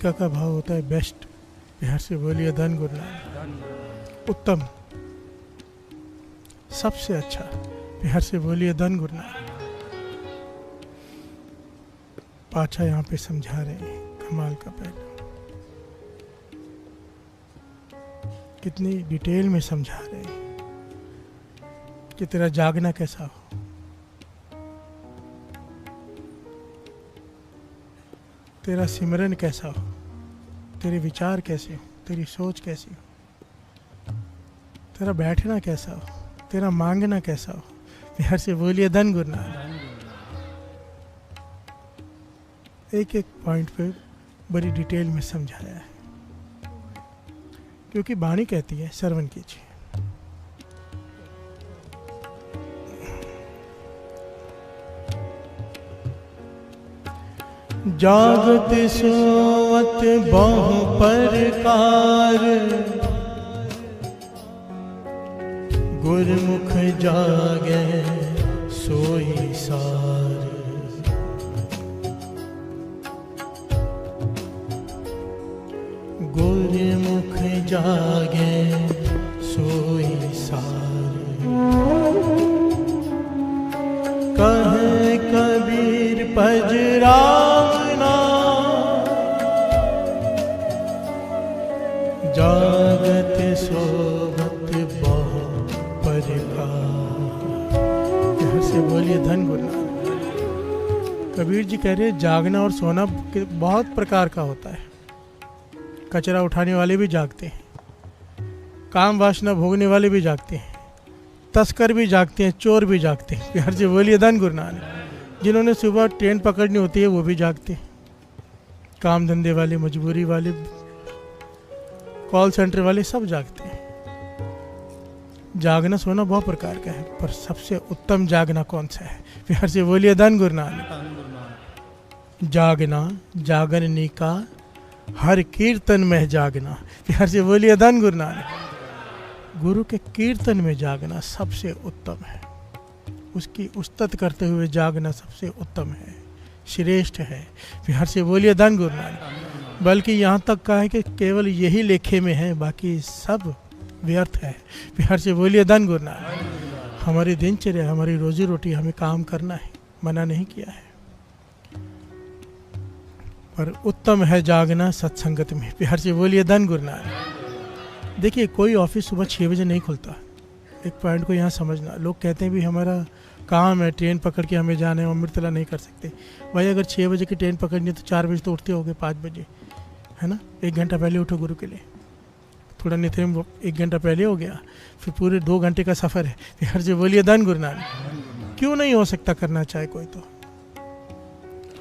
का भाव होता है बेस्ट। बिहार से बोलिए धन गुरु नानक। उत्तम, सबसे अच्छा। बिहार से बोलिए धन गुरु नानक। पाछा यहाँ पे समझा रहे हैं कमाल का पहलू, कितनी डिटेल में समझा रहे हैं कि तेरा जागना कैसा हो, तेरा सिमरन कैसा हो, तेरे विचार कैसे हो, तेरी सोच कैसी हो, तेरा बैठना कैसा हो, तेरा मांगना कैसा हो। बिहार से बोलिए धन गुरु नानक। एक एक पॉइंट पे बड़ी डिटेल में समझाया है, क्योंकि वाणी कहती है श्रवण कीजिए। जागत सोवत बहु प्रकार, गुरमुख जागे सोई सार। गुरमुख जागे सोई सार। कहे कबीर पजरावना, जागत सोवत बहु प्रकार। यहाँ से बोलिए धन गुरु नानक। कबीर जी कह रहे जागना और सोना बहुत प्रकार का होता है। कचरा उठाने वाले भी जागते हैं, काम वासना भोगने वाले भी जागते हैं, तस्कर भी जागते हैं, चोर भी जागते हैं। बिहार से बोलिए धन गुरु नानक। जिन्होंने सुबह ट्रेन पकड़नी होती है वो भी जागते हैं, काम धंधे वाले, मजबूरी वाले, कॉल सेंटर वाले सब जागते हैं। जागना सोना बहुत प्रकार का है, पर सबसे उत्तम जागना कौन सा है? बिहार से बोलिए धन गुरु नानक। जागना जागरने का हर कीर्तन में जागना। बिहार से बोलिए धन गुरु नानक। गुरु के कीर्तन में जागना सबसे उत्तम है, उसकी उस्तत करते हुए जागना सबसे उत्तम है, श्रेष्ठ है। बिहार से बोलिए धन गुरु नानक। बल्कि यहाँ तक कहा है कि केवल यही लेखे में है, बाकी सब व्यर्थ है। बिहार से बोलिए धन गुरु नानक। हमारी दिनचर्या, हमारी रोजी रोटी, हमें काम करना है, मना नहीं किया है, पर उत्तम है जागना सत्संगत में। बिहार से बोलिए धन गुरु नानक। देखिए, कोई ऑफिस सुबह 6 बजे नहीं खुलता। एक पॉइंट को यहाँ समझना। लोग कहते हैं भी हमारा काम है, ट्रेन पकड़ के हमें जाना है, अमृतला नहीं कर सकते। भाई अगर 6 बजे की ट्रेन पकड़नी है तो 4 बजे तो उठते होगे, 5 बजे, है ना? 1 घंटा पहले उठो गुरु के लिए। थोड़ा नित्य 1 घंटा पहले हो गया, फिर पूरे 2 घंटे का सफ़र है। बिहार से बोलिए धन गुरु नानक। क्यों नहीं हो सकता? करना चाहे कोई तो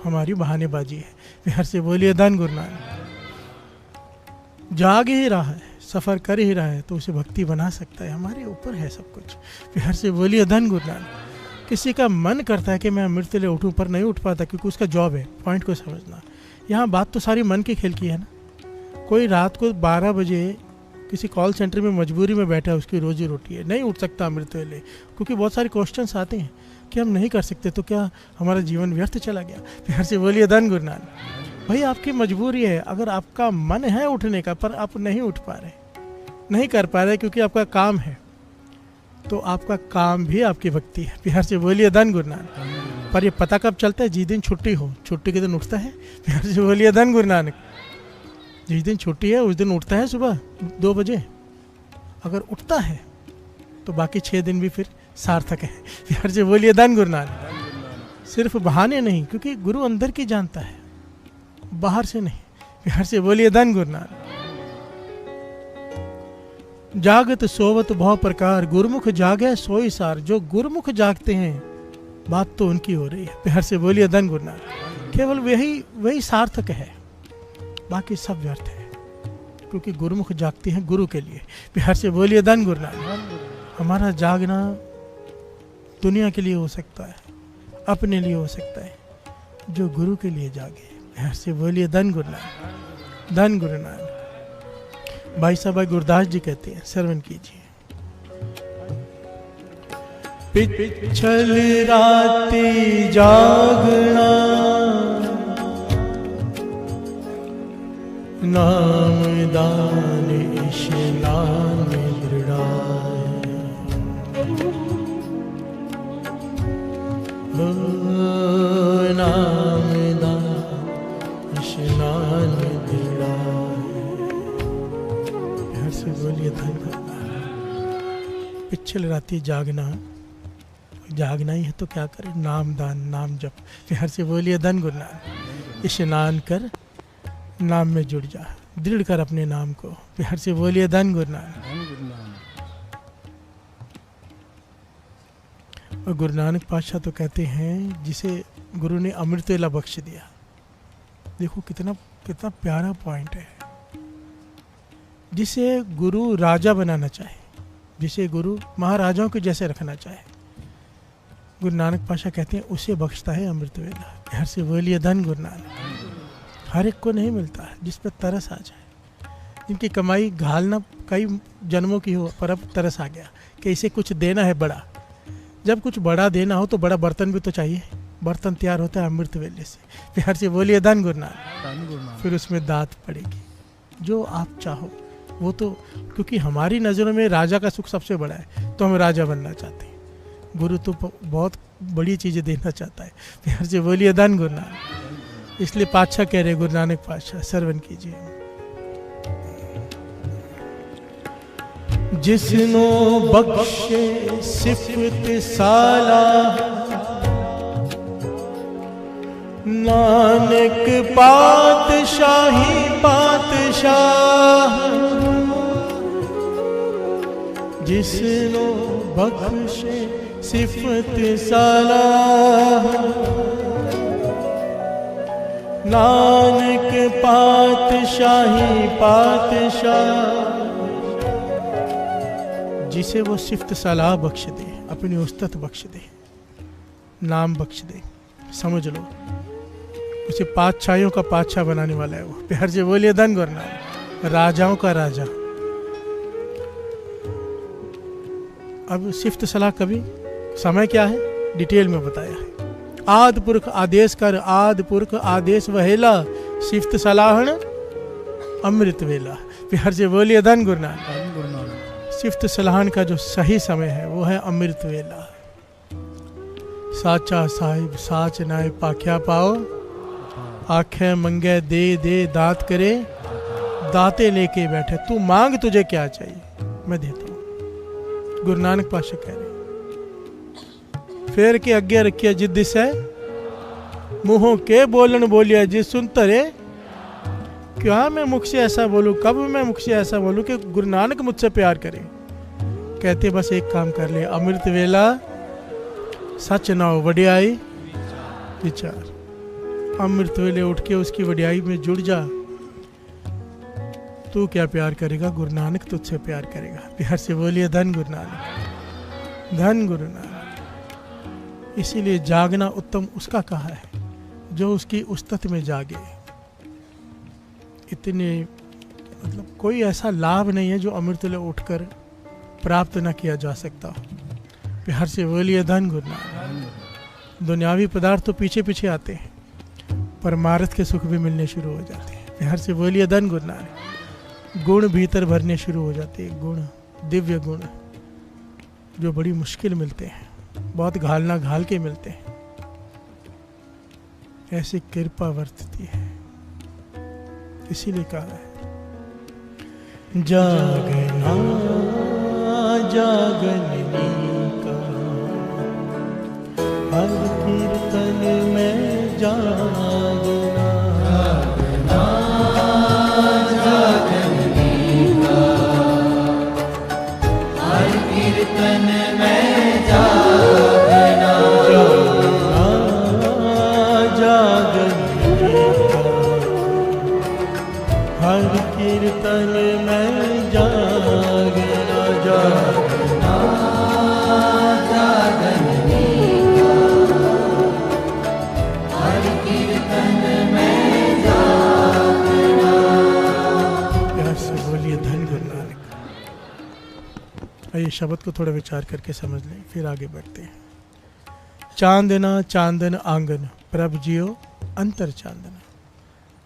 हमारी बहानेबाजी है। बिहार से बोलिए धन गुरु नानक। जाग ही रहा है, सफ़र कर ही रहा है, तो उसे भक्ति बना सकता है। हमारे ऊपर है सब कुछ। बिहार से बोलिए धन गुरु नानक। किसी का मन करता है कि मैं अमृत ले उठूं, पर नहीं उठ पाता क्योंकि उसका जॉब है। पॉइंट को समझना। यहाँ बात तो सारी मन के खेल की है ना। कोई रात को 12 बजे किसी कॉल सेंटर में मजबूरी में बैठा है, उसकी रोजी रोटी है, नहीं उठ सकता अमृत ले, क्योंकि बहुत सारे क्वेश्चंस आते हैं कि हम नहीं कर सकते तो क्या हमारा जीवन व्यर्थ चला गया? बिहार से बोलिए धन गुरु नानक। भाई आपकी मजबूरी है, अगर आपका मन है उठने का पर आप नहीं उठ पा रहे, नहीं कर पा रहे क्योंकि आपका काम है, तो आपका काम भी आपकी भक्ति है। बिहार से बोलिए धन गुरु नानक। पर ये पता कब चलता है? जिस दिन छुट्टी हो, छुट्टी के दिन उठता है। बिहार से बोलिए धन गुरु नानक। जिस दिन छुट्टी है उस दिन उठता है सुबह 2 बजे। अगर उठता है तो बाकी 6 दिन भी फिर सार्थक है। बिहार से बोलिए धन गुरु नानक। सिर्फ बहाने नहीं, क्योंकि गुरु अंदर की जानता है, बाहर से नहीं। बिहार से बोलिए धन गुरु नानक। जागत सोवत बहु प्रकार, गुरुमुख जागे सोई सार। जो गुरुमुख जागते हैं, बात तो उनकी हो रही है। बिहार से बोलिए धन गुरु नानक। केवल वही सार्थक है, बाकी सब व्यर्थ है, क्योंकि गुरुमुख जागते हैं गुरु के लिए। बिहार से बोलिए धन गुरु नानक। हमारा जागना दुनिया के लिए हो सकता है, अपने लिए हो सकता है, जो गुरु के लिए जागे। बिहार से बोलिए धन गुरु नानक। धन गुरु नानक। भाई साहब, भाई गुरदास जी कहते हैं, श्रवण कीजिए। पिछल राति जागना, नाम दान इशनान दृढ़ाय, हो नाम दान इशनान दृढ़ाय। प्यार से बोलिए धन्यवाद। पिछले राती जागना ही है तो क्या करें, नाम दान नाम जप। प्यार से बोलिए धन गुरु नानक। स्नान कर नाम में जुड़ जा, दृढ़ कर अपने नाम को। प्यार से बोलिए धन गुरु नानक। और गुरु नानक पातशाह तो कहते हैं जिसे गुरु ने अमृत वेला बख्श दिया। देखो कितना कितना प्यारा पॉइंट है। जिसे गुरु राजा बनाना चाहे, जिसे गुरु महाराजाओं के जैसे रखना चाहे, गुरु नानक पातशाह कहते हैं उसे बख्शता है अमृत वेला। प्यार से बोलिए धन गुरु नानक। हर एक को नहीं मिलता है, जिस पर तरस आ जाए, जिनकी कमाई घालना कई जन्मों की हो, पर अब तरस आ गया कि इसे कुछ देना है बड़ा। जब कुछ बड़ा देना हो तो बड़ा बर्तन भी तो चाहिए। बर्तन तैयार होता है अमृत वेले से। प्यार से बोलिए धन गुरु नानक। फिर उसमें दात पड़ेगी जो आप चाहो वो तो, क्योंकि हमारी नज़रों में राजा का सुख सबसे बड़ा है तो हम राजा बनना चाहते हैं। गुरु तो बहुत बड़ी चीज़ें देना चाहता है। प्यार से बोलिए धन गुरु नानक। इसलिए पातशाह कह रहे गुरु नानक पातशाह, श्रवण कीजिए। जिसनो बख्शे सिफत साला, नानक पातशाही पातशाह। जिसनो बख्शे सिफत सालाह, नानक पातशाही पातशाह। जिसे वो सिफत सलाह बख्श दे, अपनी उस्तत बख्श दे, नाम बख्श दे, समझ लो उसे पातशाहियों का पातशाह बनाने वाला है वो। प्यार से बोलिए धन गुरु नानक। राजाओं का राजा। अब सिफत सलाह कभी समय क्या है डिटेल में बताया है। आदि पुरख आदेश कर, आदि पुरख आदेश वहेला, सिफत सलाहन अमृत वेला। प्यार से बोलिए धन गुरु नानक। सिफत सलाहन का जो सही समय है वो है अमृत वेला। साचा साहिब साच नाय पाख्या पाओ, आखे मंगे दे दे दात करे, दाते लेके बैठे। तू मांग तुझे क्या चाहिए मैं देता हूँ। गुरु नानक पातशाह कह रहे। फेर के अगे रखिया जिद से, मुंहों के बोलन बोलिया जिद सुन तरे। क्या मैं मुख से ऐसा बोलूं, कब मैं मुख से ऐसा बोलूं कि गुरु नानक मुझसे प्यार करे। कहते बस एक काम कर ले, अमृत वेला सच ना हो वडियाई विचार। अमृत वेले उठ के उसकी वडियाई में जुड़ जा। तू क्या प्यार करेगा, गुरु नानक तुझसे प्यार करेगा। प्यार से बोलिए धन गुरु नानक, धन गुरु नानक। इसीलिए जागना उत्तम उसका कहा है जो उसकी उस्तत में जागे। इतने मतलब कोई ऐसा लाभ नहीं है जो अमृत वेले उठकर प्राप्त न किया जा सकता। प्यार से बोलिए धन गुरु नानक। दुनियावी पदार्थ तो पीछे पीछे आते हैं, परमार्थ के सुख भी मिलने शुरू हो जाते हैं। प्यार से बोलिए धन गुरु नानक। गुण भीतर भरने शुरू हो जाते हैं, गुण, दिव्य गुण जो बड़ी मुश्किल मिलते हैं, बहुत घालना घाल के मिलते हैं। ऐसी कृपा वर्तती है। इसीलिए कहा है जागना जागने का, हर कीर्तन में जागना। जागना जागने का, हर कीर्तन में जागना। जागना जागने का, हर कीर्तन में जागना। जागना जागने का, हर कीर्तन में जागना। प्यार से बोलिए धन गुरु नानक। आइए शब्द को थोड़ा विचार करके समझ लें, फिर आगे बढ़ते हैं। चांदना चांदन आंगन, प्रभ जियो अंतर चांदना।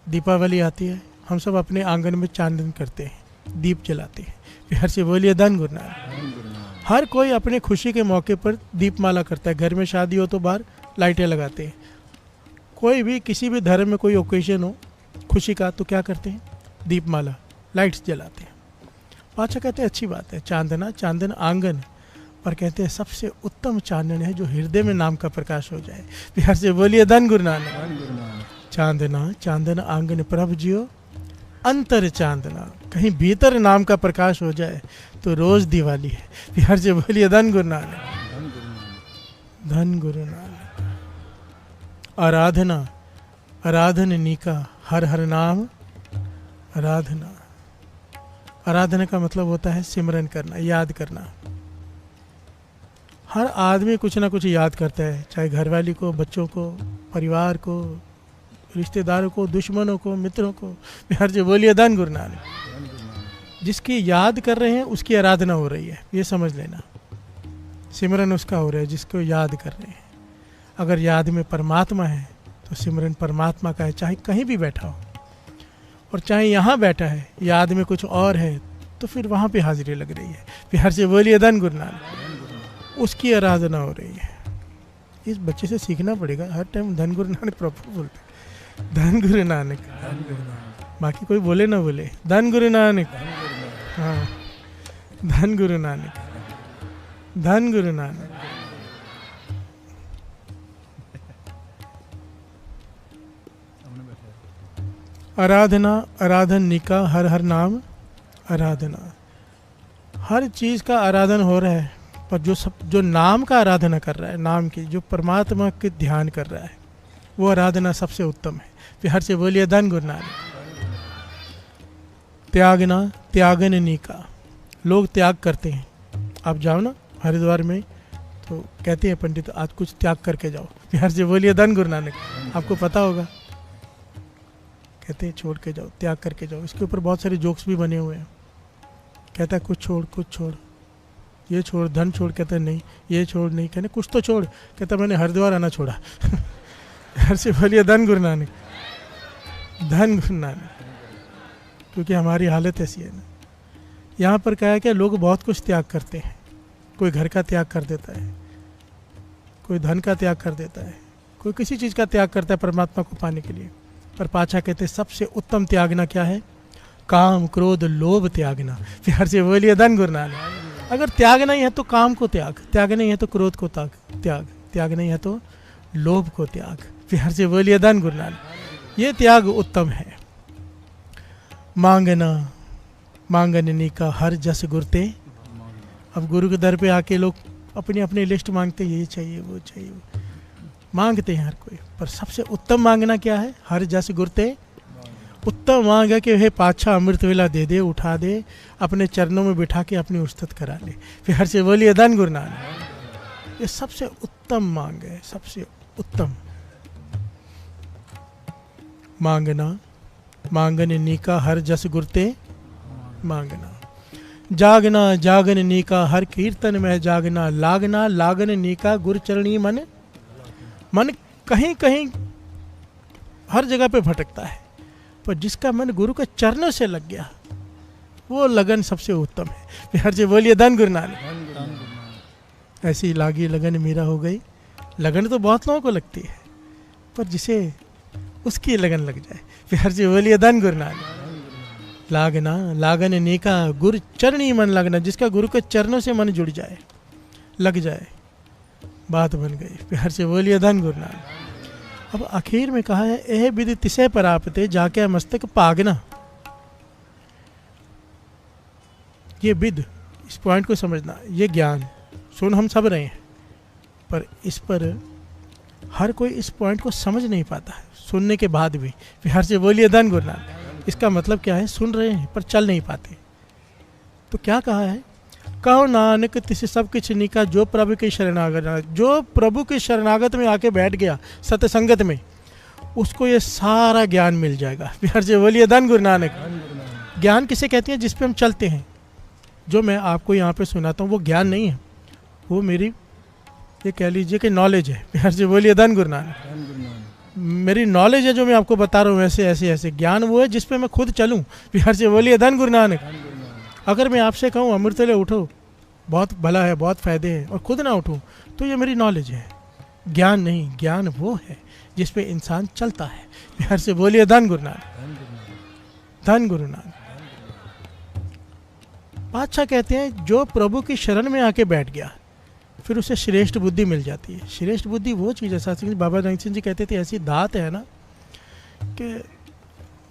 दीपावली आती है, हम सब अपने आंगन में चांदन करते हैं, दीप जलाते हैं। बिहार से बोलिए धन गुरु नानक। हर कोई अपने खुशी के मौके पर दीपमाला करता है। घर में शादी हो तो बाहर लाइटें लगाते हैं। कोई भी किसी भी धर्म में कोई ओकेजन हो खुशी का तो क्या करते हैं? दीपमाला, लाइट्स जलाते हैं। पाछा कहते हैं अच्छी बात है, चांदना चांदन आंगन, पर कहते हैं सबसे उत्तम चांदन है जो हृदय में नाम का प्रकाश हो जाए। बिहार से बोलिए धन गुरु नानक। चांदना चांदन आंगन प्रभु जियो अंतर चांदना, कहीं भीतर नाम का प्रकाश हो जाए तो रोज दिवाली है। बिहार से बोलिए धन गुरु नानक। धन गुरु नानक। आराधना आराधनी का हर हर नाम आराधना। आराधना का मतलब होता है सिमरन करना, याद करना। हर आदमी कुछ ना कुछ याद करता है, चाहे घरवाली को, बच्चों को, परिवार को, रिश्तेदारों को, दुश्मनों को, मित्रों को। बिहार जी बोलिए धन गुरु नानक। जिसकी याद कर रहे हैं उसकी आराधना हो रही है, ये समझ लेना। सिमरन उसका हो रहा है जिसको याद कर रहे हैं। अगर याद में परमात्मा है तो सिमरन परमात्मा का है, चाहे कहीं भी बैठा हो। और चाहे यहाँ बैठा है, याद में कुछ और है तो फिर वहाँ पे हाजिरी लग रही है। बिहार से बोलिए धन गुरु नानक। उसकी आराधना हो रही है। इस बच्चे से सीखना पड़ेगा, हर टाइम धन गुरु नानक प्रॉपर बोलते, धन गुरु नानक। बाकी कोई बोले ना बोले, धन गुरु नानक। हाँ, धन गुरु नानक, धन गुरु नानक। आराधना आराधनिका हर हर नाम आराधना। हर चीज़ का आराधन हो रहा है, पर जो नाम का आराधना कर रहा है, नाम की, जो परमात्मा के ध्यान कर रहा है, वो आराधना सबसे उत्तम है। बिहार से बोलिए धन गुरु नानक। त्यागना त्यागन निका। लोग त्याग करते हैं। आप जाओ ना हरिद्वार में तो कहते हैं पंडित आज कुछ त्याग करके जाओ। बिहार से बोलिए धन गुरु नानक। आपको पता होगा, कहते हैं छोड़ के जाओ, त्याग करके जाओ। इसके ऊपर बहुत सारे जोक्स भी बने हुए हैं। कहता है कुछ छोड़, कुछ छोड़, ये छोड़, धन छोड़। कहता है नहीं, ये छोड़ नहीं। कहने कुछ तो छोड़। कहता मैंने हरिद्वार आना छोड़ा। हर से बोलिए धन गुरु नानक, धन गुरु नानक। क्योंकि हमारी हालत ऐसी है ना। यहाँ पर क्या है कि लोग बहुत कुछ त्याग करते हैं। कोई घर का त्याग कर देता है, कोई धन का त्याग कर देता है, कोई किसी चीज़ का त्याग करता है परमात्मा को पाने के लिए। पर पाछा कहते सबसे उत्तम त्यागना क्या है? काम क्रोध लोभ त्यागना। प्यार से बोलिए धन गुरु नानक। अगर त्याग नहीं है तो काम को त्याग, त्याग नहीं है तो क्रोध को त्याग, त्याग नहीं है तो लोभ को त्याग। प्यार से बोलिए धन गुरु नानक। ये त्याग उत्तम है। मांगना मांगनी का हर जस गुरते। अब गुरु के दर पे आके लोग अपनी अपनी लिस्ट मांगते, ये चाहिए वो चाहिए, मांगते हैं हर कोई। पर सबसे उत्तम मांगना क्या है? हर जस गुरते। उत्तम मांग है कि हे पाछा अमृत वेला दे दे, उठा दे, अपने चरणों में बिठा के अपनी उस्तत करा ले। फिर हर से बोलिए धन गुरु नानक। ये सबसे उत्तम मांग है, सबसे उत्तम। मांगना मांगन नीका हर जस गुरते मांगना। जागना जागन नीका हर कीर्तन में जागना। लागना लागन नीका गुरु चरणी मन। मन कहीं कहीं हर जगह पे भटकता है, पर जिसका मन गुरु के चरणों से लग गया वो लगन सबसे उत्तम है। बिहार से बोलिए धन गुरु नानक। ऐसी लागी लगन मीरा हो गई। लगन तो बहुत लोगों को लगती है, पर जिसे उसकी लगन लग जाए। बिहार से बोलिए धन गुरु नानक। लागना लागन नेका गुरु चरणी मन लगना। जिसका गुरु के चरणों से मन जुड़ जाए, लग जाए, बात बन गई। प्यार से बोलिए धन गुरु नानक। अब आखिर में कहा है एह विधि तिसे परापते जाके मस्तक पागना। ये विध, इस पॉइंट को समझना, ये ज्ञान सुन हम सब रहे हैं, पर इस पर हर कोई इस पॉइंट को समझ नहीं पाता है सुनने के बाद भी। प्यार से बोलिए धन गुरु नानक। इसका मतलब क्या है? सुन रहे हैं पर चल नहीं पाते। तो क्या कहा है? कहो नानक तिसे सब कुछ निका जो प्रभु के शरणागत। जो प्रभु के शरणागत में आके बैठ गया सत्संगत में, उसको ये सारा ज्ञान मिल जाएगा। प्यार से बोलिए धन गुरु नानक। ज्ञान किसे कहते हैं? जिस पे हम चलते हैं। जो मैं आपको यहाँ पे सुनाता हूँ वो ज्ञान नहीं है, वो मेरी ये कह लीजिए कि नॉलेज है। प्यार से बोलिए धन गुरु नानक। मेरी नॉलेज है जो मैं आपको बता रहा हूँ ऐसे ऐसे ऐसे। ज्ञान वो है जिस पे मैं खुद चलूँ। बिहार से बोलिए धन गुरु नानक। अगर मैं आपसे कहूँ अमृत वेले उठो, बहुत भला है, बहुत फ़ायदे हैं, और खुद ना उठूँ, तो ये मेरी नॉलेज है, ज्ञान नहीं। ज्ञान वो है जिस पे इंसान चलता है। बिहार से बोलिए धन गुरु नानक, धन गुरु नानक। बादशाह कहते हैं जो प्रभु की शरण में आके बैठ गया फिर उसे श्रेष्ठ बुद्धि मिल जाती है। श्रेष्ठ बुद्धि वो चीज़ है, शास्त्री बाबा रंग सिंह जी कहते थे, ऐसी दात है ना कि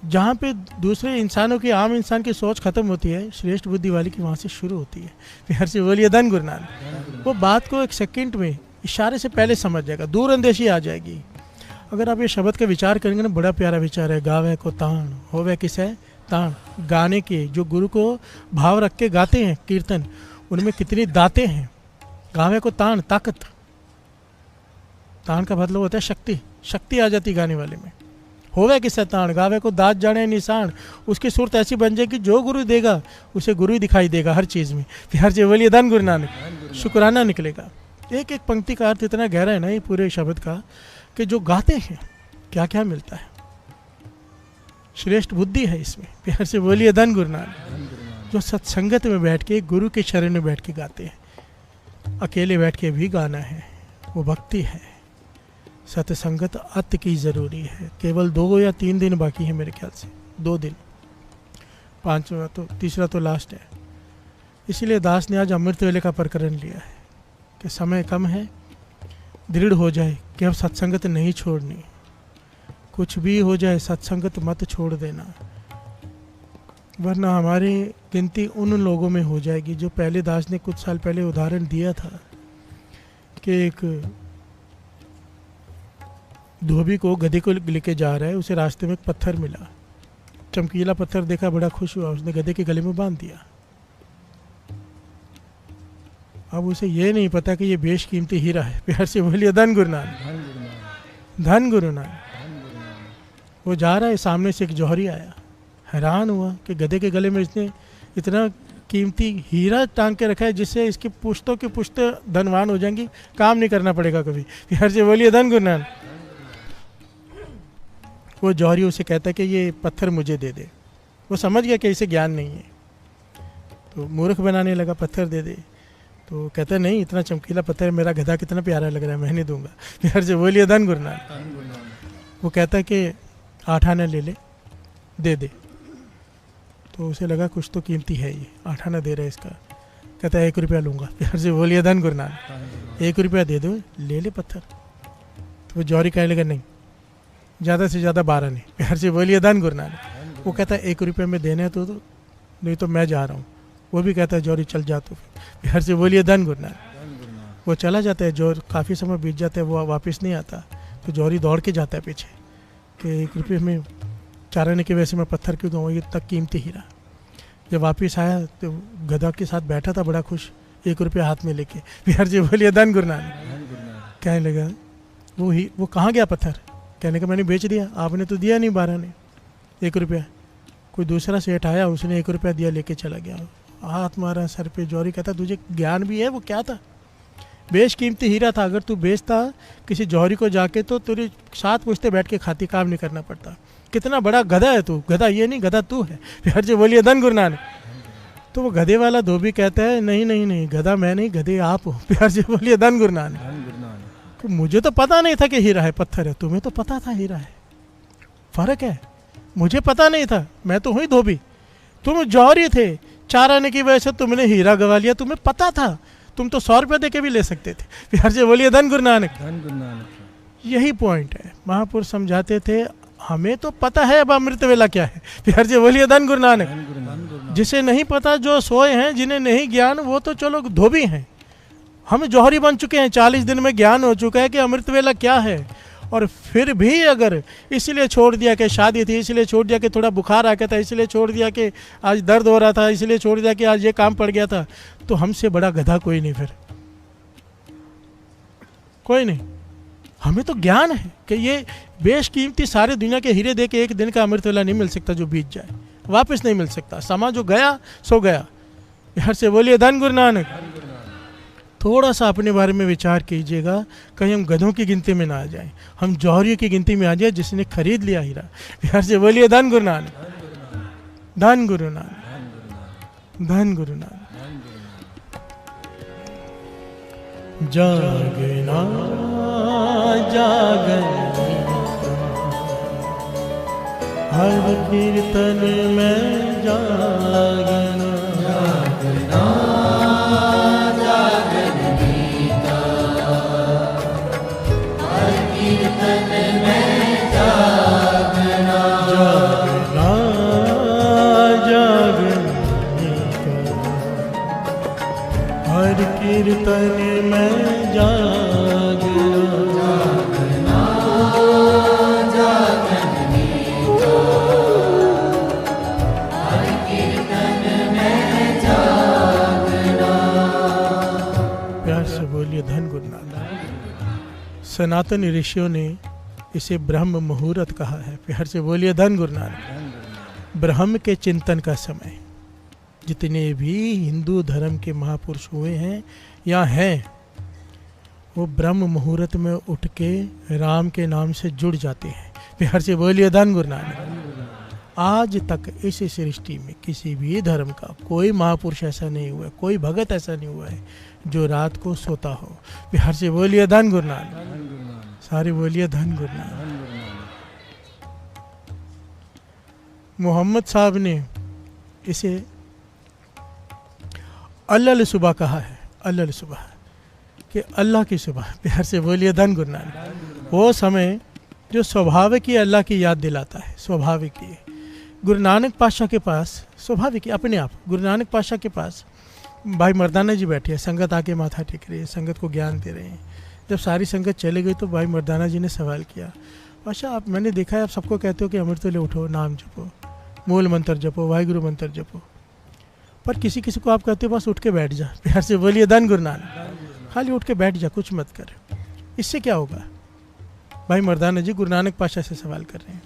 जहाँ पे दूसरे इंसानों की, आम इंसान की सोच खत्म होती है, श्रेष्ठ बुद्धि वाली की वहाँ से शुरू होती है। बिहार से बोलिए धन गुरु नानक। वो बात को एक सेकंड में, इशारे से पहले समझ जाएगा, दूर अंदेशी आ जाएगी। अगर आप ये शब्द का विचार करेंगे ना, बड़ा प्यारा विचार है, गावे को तान होवे किस है तान। गाने के जो गुरु को भाव रख के गाते हैं कीर्तन, उनमें कितनी दातें हैं। गावे को तान, ताकत। तान का मतलब होता है शक्ति, शक्ति आ जाती गाने वाले में। होवे किससे तान, गावे को दात जाने निशान। उसकी सूरत ऐसी बन जाएगी जो गुरु देगा उसे गुरु ही दिखाई देगा हर चीज़ में। बिहार से बोलिए धन गुरु नानक। शुक्राना निकलेगा। एक एक पंक्ति का अर्थ इतना गहरा है ना ये पूरे शब्द का, कि जो गाते हैं क्या क्या मिलता है। श्रेष्ठ बुद्धि है इसमें। बिहार से बोलिए धन गुरु नानक। जो सत्संगत में बैठ के, गुरु के शरण में बैठ के गाते हैं, अकेले बैठ के भी गाना है, वो भक्ति है। सत्संगत अति की ज़रूरी है। केवल 2 या 3 दिन बाकी है मेरे ख्याल से, 2 दिन, 5वां तो, तीसरा तो लास्ट है। इसीलिए दास ने आज अमृत वेले का प्रकरण लिया है कि समय कम है, दृढ़ हो जाए कि अब सत्संगत नहीं छोड़नी। कुछ भी हो जाए सत्संगत मत छोड़ देना, वरना हमारी गिनती उन लोगों में हो जाएगी जो पहले दास ने कुछ साल पहले उदाहरण दिया था कि एक धोबी को गधे को लेके जा रहा है, उसे रास्ते में एक पत्थर मिला, चमकीला पत्थर देखा, बड़ा खुश हुआ, उसने गधे के गले में बांध दिया। अब उसे ये नहीं पता कि ये बेशकीमती हीरा है। प्यार से बोलिए धन गुरु नानक, धन गुरु नानक। वो जा रहा है, सामने से एक जौहरी आया, हैरान हुआ कि गधे के गले में इसने इतना कीमती हीरा टांग के रखा है जिससे इसकी पुश्तों की पुश्तें धनवान हो जाएंगी, काम नहीं करना पड़ेगा कभी। प्यार से बोलिए धन गुरु नानक। वो जौहरी उसे कहता है कि ये पत्थर मुझे दे दे। वो समझ गया कि इसे ज्ञान नहीं है, तो मूर्ख बनाने लगा, पत्थर दे दे। तो कहता है नहीं, इतना चमकीला पत्थर है, मेरा गधा कितना प्यारा लग रहा है, मैं नहीं दूंगा। प्यार से बोलिए धन गुरु नानक। वो कहता है कि 8 आना ले ले, दे दे। तो उसे लगा कुछ तो कीमती है ये, 8 आना दे रहा है इसका। कहता है 1 रुपया लूँगा। प्यार से बोलिए धन गुरु नानक। 1 रुपया दे दो, ले ले पत्थर। तो वो जौहरी कहने लगा नहीं, ज़्यादा से ज़्यादा 12 नहीं। प्यार से बोलिए धन गुरु नानक। वो कहता है 1 रुपये में देने तो नहीं तो मैं जा रहा हूँ। वो भी कहता है जौहरी चल जा तो। प्यार से बोलिए धन गुरु नानक। वो चला जाता है, जो काफ़ी समय बीत जाता है, वो वापस नहीं आता। तो जौहरी दौड़ के जाता है पीछे कि 1 रुपये में 4 आने की वैसे मैं पत्थर क्यों दूँ, ये तक कीमती हीरा। जब वापस आया तो गधा के साथ बैठा था बड़ा खुश, 1 रुपया हाथ में लेके। प्यार से बोलिए धन गुरु नानक। कहने लगा वो कहाँ गया पत्थर? कहने का मैंने बेच दिया, आपने तो दिया नहीं 12 ने 1 रुपया। कोई दूसरा सेठ आया, उसने 1 रुपया दिया, लेके चला गया। हाथ मारा सर पे। जौहरी कहता तुझे ज्ञान भी है? वो क्या था? बेशकीमती हीरा था। अगर तू बेचता किसी जौहरी को जाके तो तेरे साथ पूछते बैठ के खाती, काम नहीं करना पड़ता। कितना बड़ा गधा है तू। गधा ये नहीं, गधा तू है। प्यार से बोलिए धन गुरु नानक। तो वो गधे वाला धोबी कहता है नहीं नहीं नहीं, गधा मैं नहीं, गधे आप हो। प्यार से बोलिए धन गुरु नानक। तो मुझे तो पता नहीं था कि हीरा है, पत्थर है। तुम्हें तो पता था हीरा है, फर्क है। मुझे पता नहीं था, मैं तो हुई धोबी, तुम जौहरी थे। 4 आने की वजह से तुमने हीरा गवा लिया, तुम्हें पता था, तुम तो 100 रुपये दे के भी ले सकते थे। प्यार से बोलिए धन गुरु नानक। धन गुरु नानक। यही पॉइंट है। महापुरुष समझाते थे हमें तो पता है अब अमृत वेला क्या है। प्यार से बोलिए धन गुरु नानक। जिसे नहीं पता, जो सोए हैं, जिन्हें नहीं ज्ञान, वो तो चलो धोबी हैं। हम जौहरी बन चुके हैं, 40 दिन में ज्ञान हो चुका है कि अमृत वेला क्या है। और फिर भी अगर इसलिए छोड़ दिया कि शादी थी, इसलिए छोड़ दिया कि थोड़ा बुखार आ गया था, इसलिए छोड़ दिया कि आज दर्द हो रहा था, इसलिए छोड़ दिया कि आज ये काम पड़ गया था, तो हमसे बड़ा गधा कोई नहीं, फिर कोई नहीं। हमें तो ज्ञान है कि ये बेशकीमती सारे दुनिया के हीरे दे के 1 दिन का अमृत वेला नहीं मिल सकता, जो बीत जाए वापस नहीं मिल सकता। समा जो गया सो गया। यार से बोलिए धन गुरु नानक। थोड़ा सा अपने बारे में विचार कीजिएगा, कहीं हम गधों की गिनती में ना आ जाएं, हम जौहरियों की गिनती में आ जाए जिसने खरीद लिया हीरा। बिहार से बोलिए धन गुरु नानक, धन गुरु नानक, धन गुरु नानक। जागना जागना हर कीर्तन में जागना, जागना जागन गीता हर कीर्तन में जागना, जागना जागन गीता हर कीर्तन में जागना, जागना जागन गीता हर कीर्तन में जागना। प्यार से बोलिए धन गुरु नानक। सनातन ऋषियों ने इसे ब्रह्म मुहूर्त कहा है। प्यार से बोलिए धन गुरु नानक। ब्रह्म के चिंतन का समय, जितने भी हिंदू धर्म के महापुरुष हुए हैं या हैं, वो ब्रह्म मुहूर्त में उठ के राम के नाम से जुड़ जाते हैं। प्यार से बोलिए धन गुरु नानक। आज तक इस सृष्टि में किसी भी धर्म का कोई महापुरुष ऐसा नहीं हुआ है, कोई भगत ऐसा नहीं हुआ है जो रात को सोता हो। प्यार से बोलिए धन गुरु नानक। सारे बोलिए धन गुरु नानक। मोहम्मद साहब ने इसे अल्लाह सुबह कहा है, अल्लाह सुबह कि अल्लाह की सुबह। प्यार से बोलिए धन गुरु नानक। वो समय जो स्वाभाविक ही अल्लाह की याद दिलाता है, स्वाभाविक ही। गुरु नानक पातशाह के पास स्वाभाविक ही अपने आप गुरु नानक पातशाह के पास भाई मर्दाना जी बैठे हैं, संगत आके माथा टेक रही है, संगत को ज्ञान दे रहे हैं। जब सारी संगत चले गई तो भाई मर्दाना जी ने सवाल किया, पातशाह आप, मैंने देखा है आप सबको कहते हो कि अमृत वेले उठो, नाम जपो, मूल मंत्र जपो, वाहिगुरु मंत्र जपो, पर किसी किसी को आप कहते हो बस उठ के बैठ जा। प्यार से बोलिए धन गुरु नानक। खाली उठ के बैठ जा, कुछ मत कर। इससे क्या होगा? भाई मर्दाना जी गुरु नानक पातशाह से सवाल कर रहे हैं।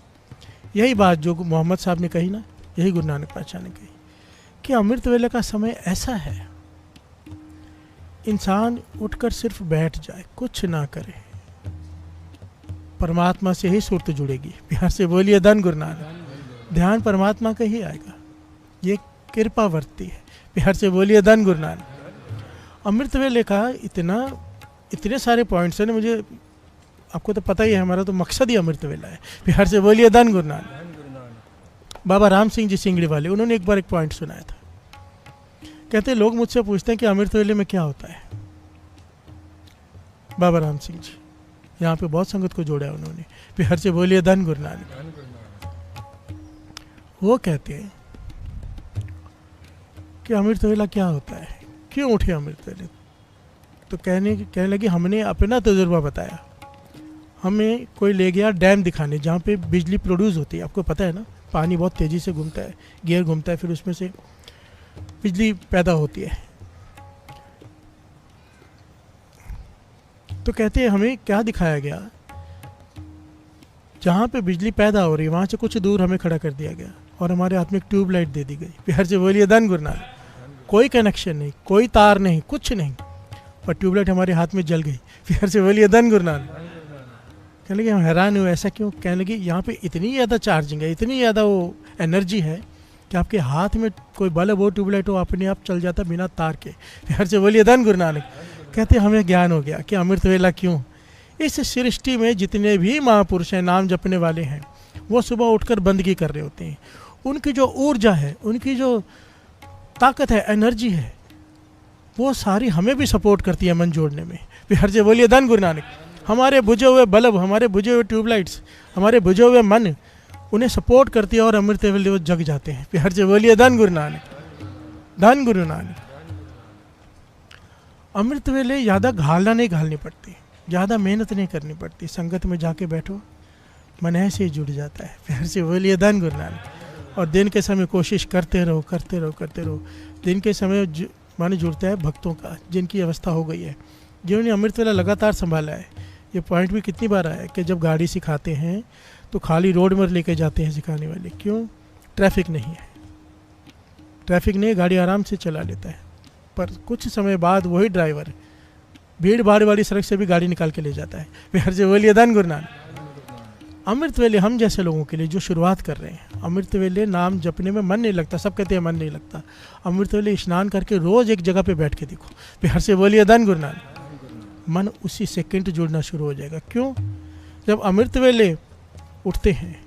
यही बात जो मोहम्मद साहब ने कही ना, यही गुरु नानक पातशाह ने कही कि अमृत वेले का समय ऐसा है, इंसान उठकर सिर्फ बैठ जाए, कुछ ना करे, परमात्मा से ही सुरत जुड़ेगी। प्यार से बोलिए धन गुरु नानक। ध्यान परमात्मा का ही आएगा, ये कृपा वर्ती है। प्यार से बोलिए धन गुरु नानक। अमृत वेले का इतने सारे पॉइंट्स हैं ना, मुझे आपको तो पता ही है, हमारा तो मकसद ही अमृत वेला है। प्यार से बोलिए धन गुरु नानक। बाबा राम सिंह जी सिंगड़ी वाले, उन्होंने एक बार एक पॉइंट सुनाया था। कहते लोग मुझसे पूछते हैं कि अमृत वेले में क्या होता है। बाबा राम सिंह जी यहाँ पे बहुत संगत को जोड़ा है उन्होंने। प्यार से बोलिए धन गुरु नानक। वो कहते हैं कि अमृत वेला क्या होता है, क्यों उठे अमृत वेले। तो कहने लगे हमने अपना तजुर्बा बताया। हमें कोई ले गया डैम दिखाने जहाँ पे बिजली प्रोड्यूस होती है, आपको पता है ना, पानी बहुत तेज़ी से घूमता है, गियर घूमता है, फिर उसमें से बिजली पैदा होती है। तो कहते हैं हमें क्या दिखाया गया, जहाँ पे बिजली पैदा हो रही है वहाँ से कुछ दूर हमें खड़ा कर दिया गया और हमारे हाथ में एक ट्यूबलाइट दे दी गई। प्यार से बोलिए धन गुरु नानक। कोई कनेक्शन नहीं, कोई तार नहीं, कुछ नहीं, पर ट्यूबलाइट हमारे हाथ में जल गई। प्यार से बोलिए धन गुरु नानक। कहने लगे हम हैरान हुए, ऐसा क्यों? कहने लगे यहाँ पे इतनी ज़्यादा चार्जिंग है, इतनी ज़्यादा वो एनर्जी है कि आपके हाथ में कोई बल्ब हो, ट्यूबलाइट हो, अपने आप चल जाता बिना तार के। प्यार से बोलिए धन गुरु नानक। कहते हमें ज्ञान हो गया कि अमृत वेला क्यों। इस सृष्टि में जितने भी महापुरुष हैं, नाम जपने वाले हैं, वो सुबह उठकर बंदगी कर रहे होते हैं। उनकी जो ऊर्जा है, उनकी जो ताकत है, एनर्जी है, वो सारी हमें भी सपोर्ट करती है मन जोड़ने में। प्यार से बोलिए धन गुरु नानक। हमारे बुझे हुए बल्ब, हमारे बुझे हुए ट्यूबलाइट्स, हमारे बुझे हुए मन उन्हें सपोर्ट करती है और अमृत वेले वो जग जाते हैं। प्यार से बोलिए धन गुरु नानक, धन गुरु नानक। अमृत वेले ज़्यादा घालना नहीं घालनी पड़ती, ज़्यादा मेहनत नहीं करनी पड़ती। संगत में जाके बैठो, मन ऐसे ही जुड़ जाता है। प्यार से बोलिए धन गुरु नानक। और दिन के समय कोशिश करते रहो, करते रहो, करते रहो। दिन के समय माने जुड़ता है भक्तों का, जिनकी अवस्था हो गई है, जिन्होंने अमृत वेला लगातार संभाला है। ये पॉइंट भी कितनी बार आया है कि जब गाड़ी सिखाते हैं तो खाली रोड में लेके जाते हैं सिखाने वाले। क्यों? ट्रैफिक नहीं है, ट्रैफिक नहीं, गाड़ी आराम से चला लेता है। पर कुछ समय बाद वही ड्राइवर भीड़ भाड़ वाली सड़क से भी गाड़ी निकाल के ले जाता है। प्यार से बोलिए धन गुरु नानक। अमृत वेले हम जैसे लोगों के लिए जो शुरुआत कर रहे हैं, अमृत वेले नाम जपने में मन नहीं लगता, सब कहते हैं मन नहीं लगता। अमृत वेले स्नान करके रोज एक जगह पे बैठ के देखो, प्यार से बोलिए धन गुरु नानक। मन उसी सेकंड जुड़ना शुरू हो जाएगा। क्यों? जब अमृत वेले उठते हैं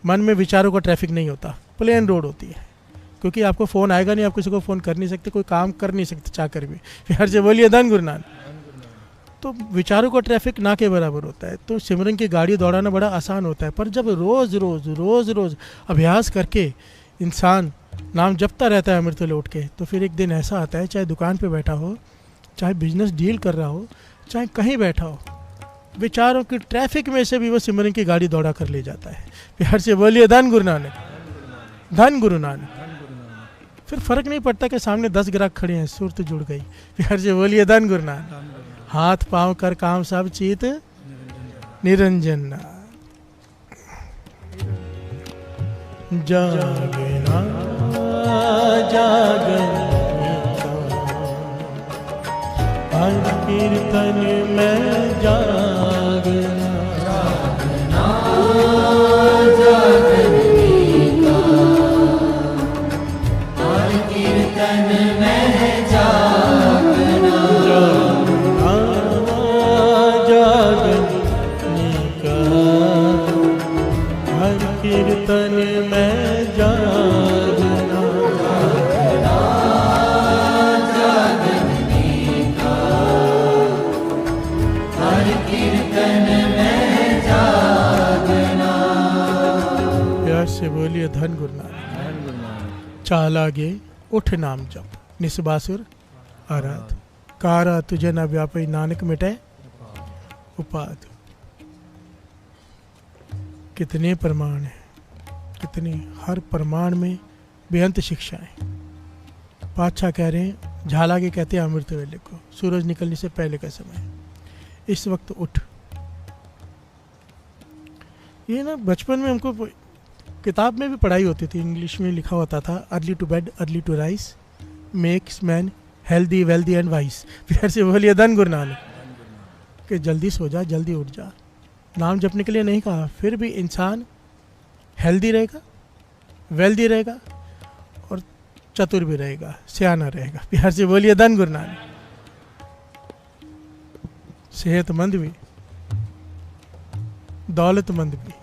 मन में विचारों का ट्रैफिक नहीं होता, प्लेन रोड होती है। क्योंकि आपको फ़ोन आएगा नहीं, आप किसी को फ़ोन कर नहीं सकते, कोई काम कर नहीं सकते चाह कर भी। प्यार से बोलिए धन गुरु नानक। तो विचारों का ट्रैफिक ना के बराबर होता है, तो सिमरन की गाड़ी दौड़ाना बड़ा आसान होता है। पर जब रोज़ रोज़ रोज़ रोज़ अभ्यास करके इंसान नाम जपता रहता है अमृत वेले उठ के, तो फिर एक दिन ऐसा आता है, चाहे दुकान पे बैठा हो, चाहे बिजनेस डील कर रहा हो, चाहे कहीं बैठा हो, विचारों की ट्रैफिक में से भी वो सिमरन की गाड़ी दौड़ा कर ले जाता है। प्यार से बोलिए धन गुरु नानक, धन गुरु नानक। फिर फर्क नहीं पड़ता कि सामने 10 ग्राहक खड़े हैं, सुरत जुड़ गई। प्यार से बोलिए धन गुरु नानक। हाथ पांव कर काम सब चीत निरंजन। जागना जागन हर कीर्तन में जागना, जागने का हर कीर्तन में जागना, जागने का हर कीर्तन में जागना, जागने का हर कीर्तन में जागना। प्यार से बोलिए धन गुरु नानक। चाल आगे उठ नाम जप, निस्बासुर आराध, कारा तुझे न व्यापी नानक मिटे उपाध। कितने प्रमाण हैं, कितने, हर प्रमाण में बेअंत शिक्षाएं। पातशाह कह रहे हैं, झाला के कहते हैं अमृत वेले को, सूरज निकलने से पहले का समय, इस वक्त उठ। ये ना बचपन में हमको किताब में भी पढ़ाई होती थी, इंग्लिश में लिखा होता था, early to bed early to rise makes man healthy wealthy and wise. फिर से बोलिए धन गुरु नानक। कि जल्दी सो जा, जल्दी उठ जा। नाम जपने के लिए नहीं कहा, फिर भी इंसान हेल्दी रहेगा, वेल्दी रहेगा और चतुर भी रहेगा, सियाना रहेगा। प्यार से बोलिए धन गुरु नानक। सेहतमंद भी, दौलतमंद भी,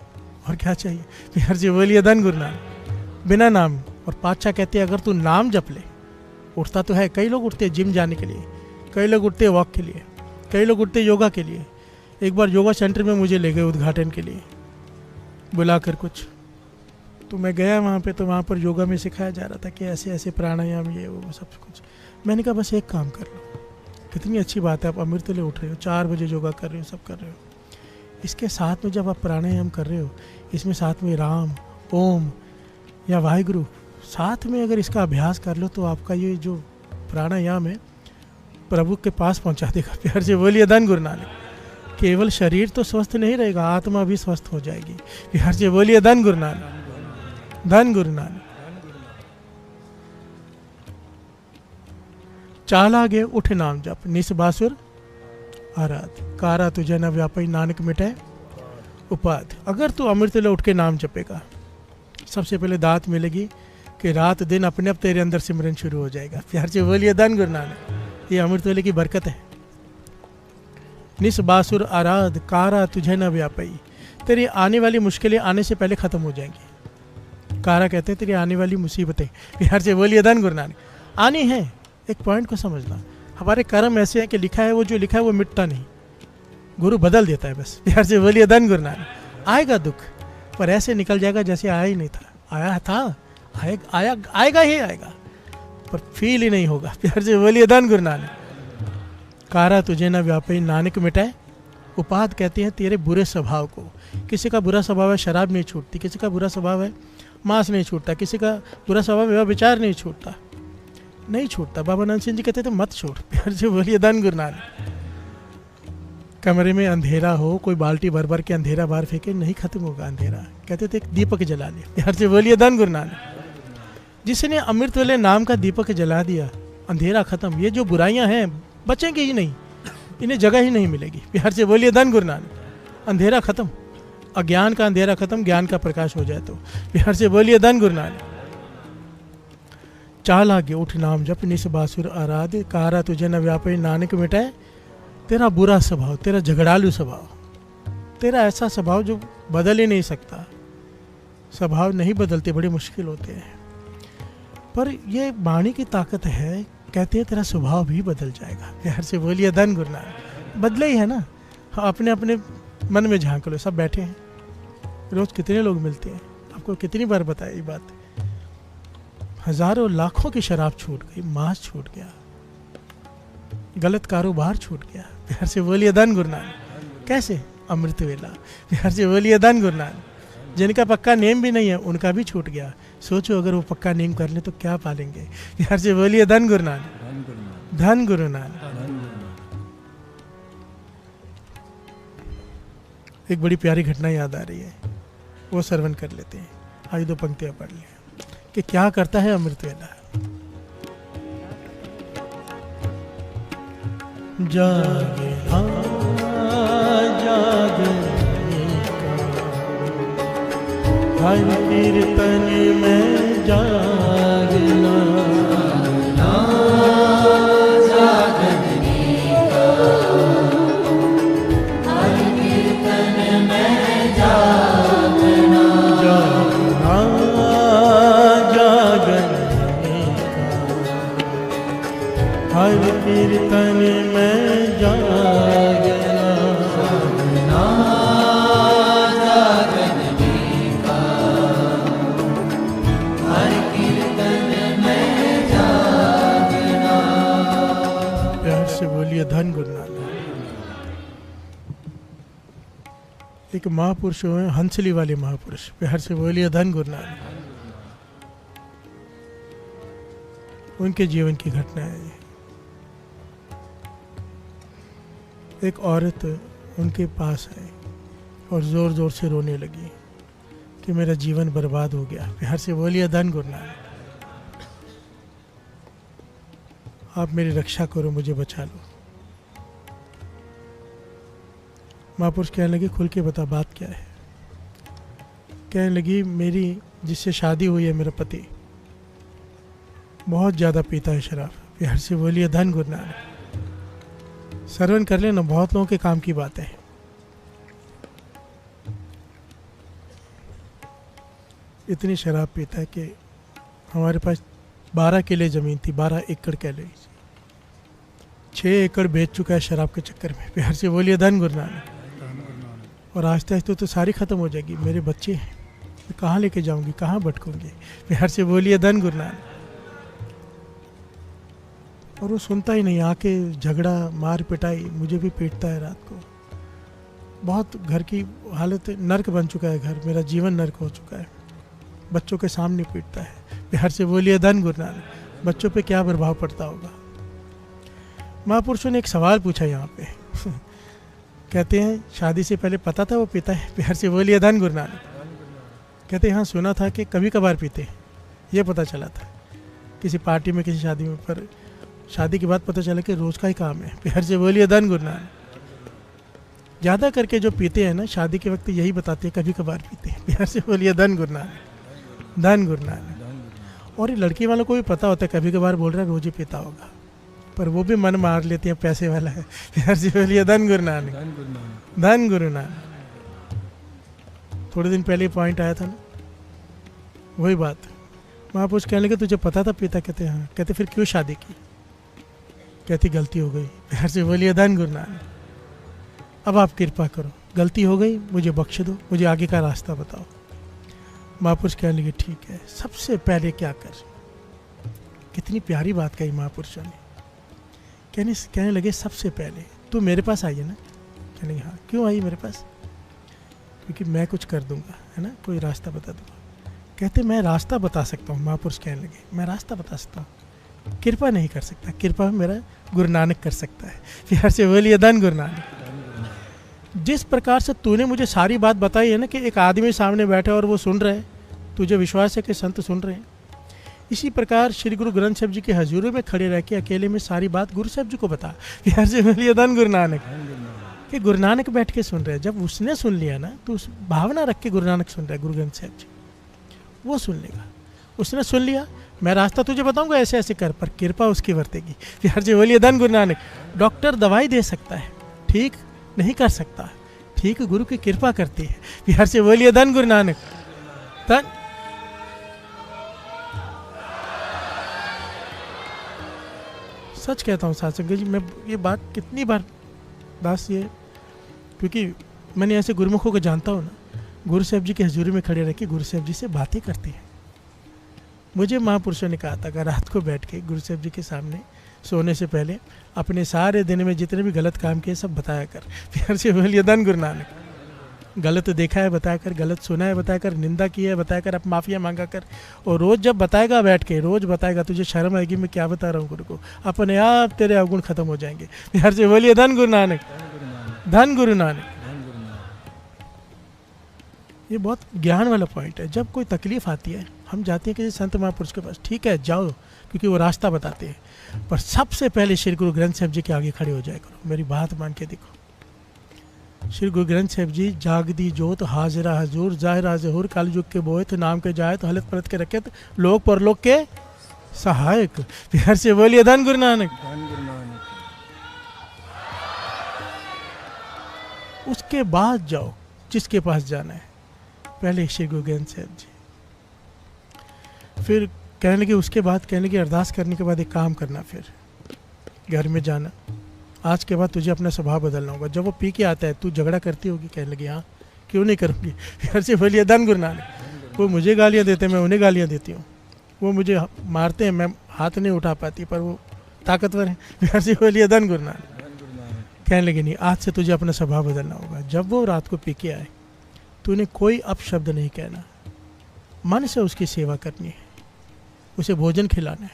और क्या चाहिए। प्यार से बोलिए धन गुरु नानक। बिना नाम, और पातशाह कहते हैं अगर तू नाम जप ले, उठता तो है, कई लोग उठते हैं जिम जाने के लिए, कई लोग उठते हैं वॉक के लिए, कई लोग उठते योगा के लिए। एक बार योगा सेंटर में मुझे ले गए उद्घाटन के लिए बुलाकर कुछ, तो मैं गया वहाँ पे, तो वहाँ पर योगा में सिखाया जा रहा था कि ऐसे ऐसे प्राणायाम, ये वो सब कुछ। मैंने कहा बस एक काम कर लो, कितनी अच्छी बात है, आप अमृत वेले उठ रहे हो, 4 बजे योगा कर रहे हो, सब कर रहे हो, इसके साथ में जब आप प्राणायाम कर रहे हो, इसमें साथ में राम, ओम या वाहिगुरु साथ में अगर इसका अभ्यास कर लो, तो आपका ये जो प्राणायाम है प्रभु के पास पहुंचा देगा। प्यार से बोलिए धन गुरु नानक। केवल शरीर तो स्वस्थ नहीं रहेगा, आत्मा भी स्वस्थ हो जाएगी। प्यार से बोलिए धन गुरु नानक, धन गुरु नानक। चाल आगे उठ नाम जप, निस्बासुर आराध, कारा तुझे न व्यापी नानक मिटे उपाध। अगर तू अमृत वेले उठ के नाम जपेगा, सबसे पहले दात मिलेगी कि रात दिन अपने आप तेरे अंदर सिमरन शुरू हो जाएगा। प्यार से बोलिए धन गुरु नानक। ये अमृत वेले की बरकत है। निस्बासुर आराध, कारा तुझे न व्यापी, तेरी आने वाली मुश्किलें आने से पहले खत्म हो जाएंगी। कारा कहते हैं तेरी आने वाली मुसीबतें। प्यार से बोलिए धन गुरु नानक। आनी है, एक पॉइंट को समझना, हमारे कर्म ऐसे हैं कि लिखा है, वो जो लिखा है वो मिटता नहीं, गुरु बदल देता है बस। प्यार से बोलिए धन गुरु नानक। आएगा दुख, पर ऐसे निकल जाएगा जैसे आया ही नहीं था। आया था, आएगा ही आएगा, पर फील ही नहीं होगा। प्यार से बोलिए धन गुरु नानक। कारा तुझे न व्यापी नानक मिटाए उपाध, कहते हैं तेरे बुरे स्वभाव को। किसी का बुरा स्वभाव है शराब नहीं छूटती, किसी का बुरा स्वभाव है मांस नहीं छूटता, किसी का बुरा स्वभाव है विचार नहीं छूटता, नहीं छूटता। बाबा नानक सिंह जी कहते थे मत छोड़। प्यार से बोलिए धन गुरु नानक। कमरे में अंधेरा हो, कोई बाल्टी भर भर के अंधेरा बाहर फेंके, नहीं खत्म होगा अंधेरा। कहते थे एक दीपक जला ले। प्यार से बोलिए धन गुरु नानक। जिसने अमृत वेले नाम का दीपक जला दिया, अंधेरा खत्म। ये जो बुराइयां हैं बचेंगी ही नहीं, इन्हें जगह ही नहीं मिलेगी। प्यार से बोलिए धन गुरु नानक। अंधेरा खत्म, अज्ञान का अंधेरा खत्म, ज्ञान का प्रकाश हो जाए तो। प्यार से बोलिए धन गुरु नानक। चाल आगे उठ नाम जप निस बासुर आराध, कारा तुझे न व्यापे नानक मिटाए। तेरा बुरा स्वभाव, तेरा झगड़ालू स्वभाव, तेरा ऐसा स्वभाव जो बदल ही नहीं सकता। स्वभाव नहीं बदलते, बड़े मुश्किल होते हैं, पर ये वाणी की ताकत है। कहते हैं तेरा स्वभाव भी बदल जाएगा। प्यार से बोलिए धन गुरु नानक। बदले ही है ना। हाँ, अपने अपने मन में झांक लो, सब बैठे हैं, रोज कितने लोग मिलते हैं, आपको कितनी बार बताया ये बात। हजारों लाखों की शराब छूट गई, मांस छूट गया, गलत कारोबार छूट गया। प्यार से बोलिए धन गुरु नानक। कैसे? अमृत वेला। प्यार से बोलिए धन गुरु नानक। जिनका पक्का नेम भी नहीं है उनका भी छूट गया। सोचो अगर वो पक्का नेम कर ले तो क्या पालेंगे। प्यार से बोलिए धन गुरु नानक। धन गुरु नानक। एक बड़ी प्यारी घटना याद आ रही है, वो श्रवण कर लेते हैं। आज 2 पंक्तियां पढ़ लें कि क्या करता है अमृत वेला। जागे जागने का हर कीर्तन में जागना, जागने का हर कीर्तन में जागना, जागने का हर कीर्तन में जागना, जागने का हर कीर्तन में जागना। प्यार से बोलिए धन गुरु नानक। एक महापुरुष हुए हंसली वाले महापुरुष। प्यार से बोलिए धन गुरु नानक। उनके जीवन की घटना है ये। एक औरत उनके पास आई और ज़ोर ज़ोर से रोने लगी कि मेरा जीवन बर्बाद हो गया। प्यार से बोलिए धन गुरु नानक। आप मेरी रक्षा करो, मुझे बचा लो। महापुरुष कहने लगे खुल के बता बात क्या है। कहने लगी मेरी जिससे शादी हुई है मेरा पति बहुत ज़्यादा पीता है शराब। प्यार से बोलिए धन गुरु नानक। श्रवण कर लेना, बहुत लोगों के काम की बात है। इतनी शराब पीता है कि हमारे पास 12 किले ज़मीन थी, 12 एकड़ कह लो, 6 एकड़ बेच चुका है शराब के चक्कर में। प्यार से बोलिए धन गुरु नानक। और आहिस्ते आहिस्ते तो सारी ख़त्म हो जाएगी। मेरे बच्चे हैं, मैं कहाँ लेके जाऊँगी, कहाँ भटकूँगी। प्यार से बोलिए धन गुरु नानक। और वो सुनता ही नहीं, आके झगड़ा मार पिटाई, मुझे भी पीटता है रात को। बहुत घर की हालत नर्क बन चुका है, घर मेरा जीवन नर्क हो चुका है। बच्चों के सामने पीटता है। प्यार से बोलिए धन गुरु नानक। बच्चों पे क्या प्रभाव पड़ता होगा। महापुरुषों ने एक सवाल पूछा यहाँ पे कहते हैं शादी से पहले पता था वो पीता है। प्यार से बोलिए धन गुरु नानक। कहते हैं हाँ सुना था कि कभी कभार पीते हैं, ये पता चला था किसी पार्टी में, किसी शादी में, पर शादी के बाद पता चला कि रोज़ का ही काम है। प्यार से बोलिए धन गुरु नानक। ज़्यादा करके जो पीते हैं ना शादी के वक्त यही बताते हैं कभी कभार पीते हैं। प्यार से बोलिए धन गुरु नानक। धन गुरु नानक। और ये लड़की वालों को भी पता होता है कभी कभार बोल रहा है रोज ही पीता होगा, पर वो भी मन मार लेते हैं पैसे वाला है। प्यार से बोलिए धन गुरु नानक। धन गुरु नानक। थोड़े दिन पहले पॉइंट आया था ना, वही बात। महापुरुष कहने लगे तुझे पता था पीता। कहते हाँ। कहते फिर क्यों शादी की। कहती गलती हो गई। प्यार से बोलिए धन गुरु नानक। अब आप कृपा करो, गलती हो गई, मुझे बख्श दो, मुझे आगे का रास्ता बताओ। महापुरुष कहने लगे ठीक है, सबसे पहले क्या कर। कितनी प्यारी बात कही महापुरुषों ने। कहने लगे सबसे पहले तू मेरे पास आई है ना। कहने लगे हाँ। क्यों आई मेरे पास। क्योंकि मैं कुछ कर दूंगा, है ना, कोई रास्ता बता दूंगा। कहते मैं रास्ता बता सकता हूँ। महापुरुष कहने लगे मैं रास्ता बता सकता हूँ, कृपा नहीं कर सकता। कृपा मेरा गुरु नानक कर सकता है। प्यार से बोलिए धन गुरु नानक। जिस प्रकार से तूने मुझे सारी बात बताई है ना कि एक आदमी सामने बैठा और वो सुन रहे, तुझे विश्वास है कि संत सुन रहे हैं, इसी प्रकार श्री गुरु ग्रंथ साहिब जी के हजूरों में खड़े रह के अकेले में सारी बात गुरु साहब जी को बता कि हर से बोलिए धन गुरु नानक। कि गुरु नानक बैठ के सुन रहे हैं, जब उसने सुन लिया ना तो उस भावना रख के गुरु नानक सुन रहे हैं, गुरु ग्रंथ साहिब जी वो सुन लेगा। उसने सुन लिया, मैं रास्ता तुझे बताऊंगा ऐसे ऐसे कर, पर कृपा उसकी बरतेगी कि हर से बोलिए धन गुरु नानक। डॉक्टर दवाई दे सकता है, ठीक नहीं कर सकता, ठीक गुरु की कृपा करती है कि हर से बोलिए धन गुरु नानक। धन सच कहता हूँ साथ संगत जी, मैं ये बात कितनी बार दास ये, क्योंकि मैंने ऐसे गुरुमुखों को जानता हूँ ना, गुरु साहब जी के हजूरी में खड़े रह के गुरु साहब जी से बातें करते हैं। मुझे महापुरुषों ने कहा था कि रात को बैठ के गुरु साहब जी के सामने सोने से पहले अपने सारे दिन में जितने भी गलत काम किए सब बताया कर, फिर से बोलिए धन गुरु नानक। गलत देखा है बताया कर, गलत सुना है बताया कर, निंदा की है बताया कर, अब माफिया मांगा कर। और रोज़ जब बताएगा बैठ के, रोज़ बताएगा, तुझे शर्म आएगी मैं क्या बता रहा हूँ गुरु को, अपने आप तेरे अवगुण खत्म हो जाएंगे। फिर से बोलिए धन गुरु नानक, धन गुरु नानक। ये बहुत ज्ञान वाला पॉइंट है। जब कोई तकलीफ आती है हम जाते हैं किसी संत महापुरुष के पास, ठीक है जाओ क्योंकि वो रास्ता बताते हैं, पर सबसे पहले श्री गुरु ग्रंथ साहिब जी के आगे खड़े हो जाया करो। मेरी बात मान के देखो, श्री गुरु ग्रंथ साहिब जी जाग दी जोत हाजरा हजूर जाहिरा जहूर काल युग के बोए तो नाम के जाए तो हलत पलत के रखे तो लोक परलोक के सहायक। फिर से बोलिए धन गुरु नानक। उसके बाद जाओ जिसके पास जाना है, पहले श्री गुरु ग्रंथ साहिब जी। फिर कहने लगे, उसके बाद कहने लगे अरदास करने के बाद एक काम करना, फिर घर में जाना, आज के बाद तुझे अपना स्वभाव बदलना होगा। जब वो पी के आता है तू झगड़ा करती होगी, कहने लगी हाँ क्यों नहीं करूँगी। फिर से बोलिए धन गुरु नानक। वो मुझे गालियाँ देते हैं मैं उन्हें गालियाँ देती हूँ, वो मुझे मारते हैं मैं हाथ नहीं उठा पाती, पर वो ताकतवर है। फिर से बोलिए धन गुरु नानक। कहने लगे नहीं, आज से तुझे अपना स्वभाव बदलना होगा। जब वो रात को पी के आए तूने कोई अपशब्द नहीं कहना, मन से उसकी सेवा करनी है, उसे भोजन खिलाना है,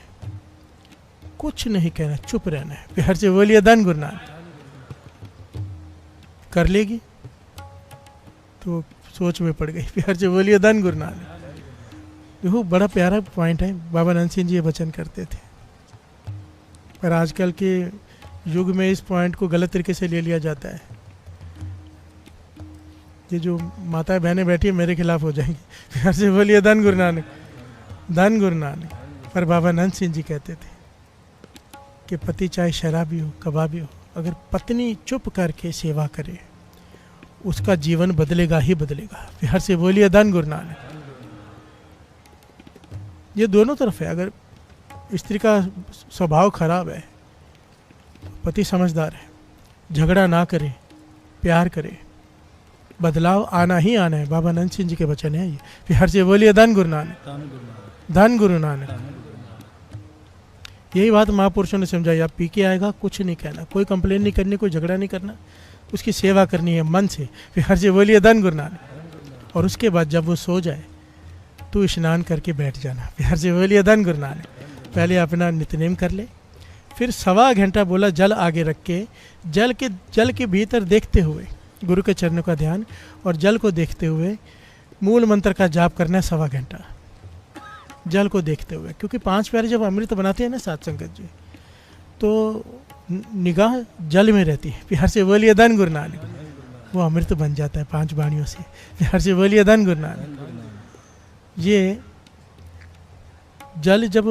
कुछ नहीं कहना, चुप रहना है। प्यार से बोलिए धन गुरु नानक। कर लेगी तो सोच में पड़ गई। प्यार से बोलिए धन गुरु नानक। देखो बड़ा प्यारा पॉइंट है, बाबा नंद सिंह जी ये वचन करते थे, पर आजकल के युग में इस पॉइंट को गलत तरीके से ले लिया जाता है। ये जो माताएं बहनें बैठी है मेरे खिलाफ हो जाएंगी। प्यार से बोलिए धन गुरु नानक, धन गुरु नानक। पर बाबा नंद सिंह जी कहते थे कि पति चाहे शराबी हो कबाबी हो, अगर पत्नी चुप करके सेवा करे उसका जीवन बदलेगा ही बदलेगा। प्यार से बोलिए धन गुरु नानक। ये दोनों तरफ है। अगर स्त्री का स्वभाव खराब है, पति समझदार है, झगड़ा ना करे, प्यार करे, बदलाव आना ही आना है। बाबा नंद सिंह जी के वचन है ये। प्यार से बोलिए धन गुरु नानक, धन गुरु नानक। यही बात महापुरुषों ने समझाई। आप पी के आएगा कुछ नहीं कहना, कोई कंप्लेन नहीं करनी, कोई झगड़ा नहीं करना, उसकी सेवा करनी है मन से। प्यार से बोलिए धन गुरु नानक। और उसके बाद जब वो सो जाए तो स्नान करके बैठ जाना। प्यार से बोलिए धन गुरु नानक। पहले अपना नित्यनेम कर ले, फिर 1.25 घंटा बोला जल आगे रख के, जल के भीतर देखते हुए गुरु के चरणों का ध्यान और जल को देखते हुए मूल मंत्र का जाप करना है 1.25 घंटा जल को देखते हुए। क्योंकि 5 प्यारे जब अमृत बनाते हैं ना साथ संगत जी, तो निगाह जल में रहती है। प्यार से बोलिए धन गुरु नानक। वो अमृत बन जाता है 5 वाणियों से। प्यार से बोलिए धन गुरु नानक। ये जल जब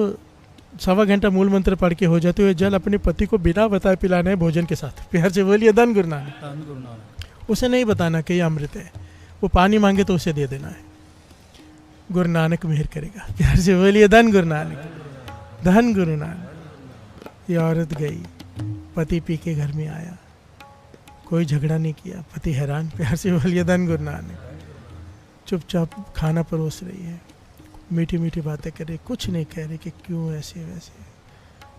1.25 घंटा मूल मंत्र पढ़ के हो जाते हुए जल अपने पति को बिना बताए पिलाना है भोजन के साथ। प्यार से बोलिए धन गुरु नानक। उसे नहीं बताना कि ये अमृत है, वो पानी मांगे तो उसे दे देना है। गुरु नानक मेहर करेगा। प्यार से बोलिए धन गुरु नानक, धन गुरु नानक। ये औरत गई, पति पी के घर में आया, कोई झगड़ा नहीं किया, पति हैरान। प्यार से बोलिए धन गुरु नानक। चुपचाप खाना परोस रही है, मीठी मीठी बातें कर रही, कुछ नहीं कह रही कि क्यों ऐसे वैसे,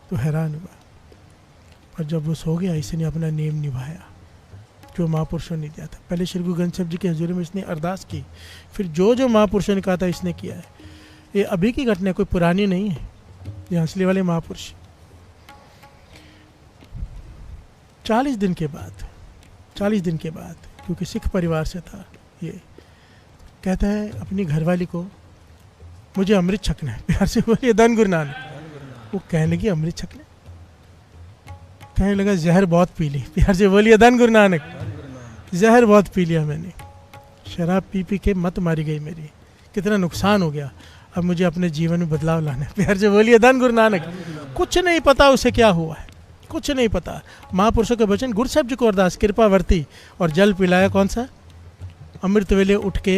तो हैरान हुआ। पर जब वो सो गया, इसने अपना नेम निभाया जो महापुरुषों ने दिया था। पहले श्री गुरु ग्रंथ साहिब जी के हजूरी में इसने अरदास की, फिर जो महापुरुषों ने कहा था इसने किया है। ये अभी की घटना है, कोई पुरानी नहीं है, ये असली वाले महापुरुष। 40 दिन के बाद, क्योंकि सिख परिवार से था ये, कहता है अपनी घरवाली को मुझे अमृत छकना है। प्यार से बोलिए धन गुरु नानक। वो कहने लगी अमृत छकना, कहने लगा जहर बहुत पी ली। प्यार से बोलिए धन गुरु नानक। जहर बहुत पी लिया मैंने, शराब पी पी के मत मारी गई मेरी, कितना नुकसान हो गया। अब मुझे अपने जीवन में बदलाव लाना है। प्यार से बोलिए धन गुरु नानक। कुछ नहीं पता उसे क्या हुआ है, कुछ नहीं पता। महापुरुषों के वचन गुरु साहब जी को अरदास, कृपा वर्ती और जल पिलाया कौन सा? अमृत वेले उठ के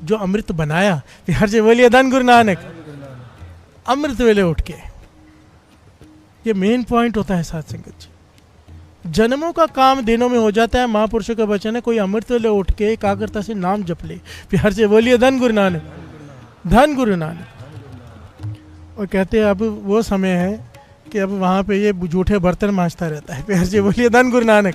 जो अमृत बनाया। प्यार से बोलिए धन गुरु नानक। अमृत वेले उठ के, ये मेन पॉइंट होता है साथ संगत जी। जन्मों का काम दिनों में हो जाता है। महापुरुषों का वचन है कोई अमृत वेले उठ के एकाग्रता से नाम जप ले। प्यार से बोलिए धन गुरु नानक, धन गुरु नानक। और कहते हैं अब वो समय है कि अब वहाँ पे ये जूठे बर्तन मांजता रहता है। प्यार से बोलिए धन गुरु नानक।